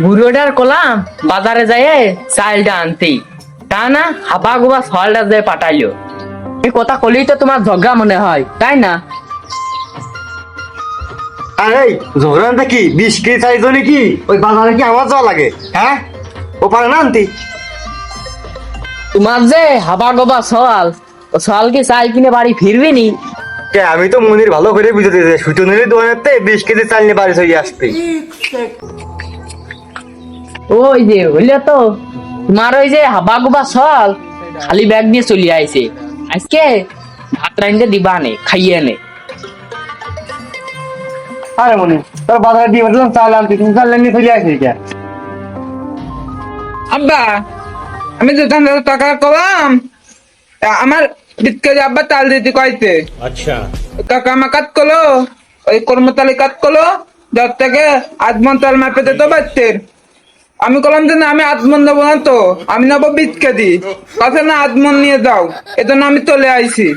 বুড়োটার column বাজারে যায় চালটা আনতে, তা না হাবা গোবা সলটা যায় পাঠাইলো। এই কথা কলেই তো তোমার ঝগড়া মনে হয়, তাই না? আরে ঝগড়াটা কি 20 কেজি চাইছো নাকি? ওই বাজারে কি আমার যাওয়া লাগে? হ্যাঁ, ও পারে না আনতে। তোমার যে হাবা গোবা সওয়াল, ও সওয়াল কি চাল কিনে বাড়ি ফিরবি নি? কে আমি তো মনির ভালো করে বুঝতে দিয়েছি, সুতনের দোকানেতে 20 কেজি চাল নিয়ে বাড়ি চলে আসবে। ওই যে হইলে তো তোমার ওই যে হাবা গোবা সওয়াল খালি ব্যাগ নিয়ে চলে আইছে, আজকে ভাত রাইন্দে দিবা নে, খাইয়ে নে। আরে মনি, তোর বাজারে দিয়ে বললাম চাল আনতে, তুমি চাল নিয়ে চলে আসবে কে? আব্বা, আমি দোকানদার টাকা কলাম, আমার বিটকে আব্বা তাল দিতে কইতে। আচ্ছা, কাকা আমার কাট করলো, ওই কর্মতালি কাট করলো, যার থেকে আজমন তাল মাপে দিত বাচ্চের। আমি কলাম যে না, আমি আজমন দেবো না, তো আমি নেবো বিটকে দি কাছে না, আজমন নিয়ে যাও, এজন্য আমি চলে আইছি।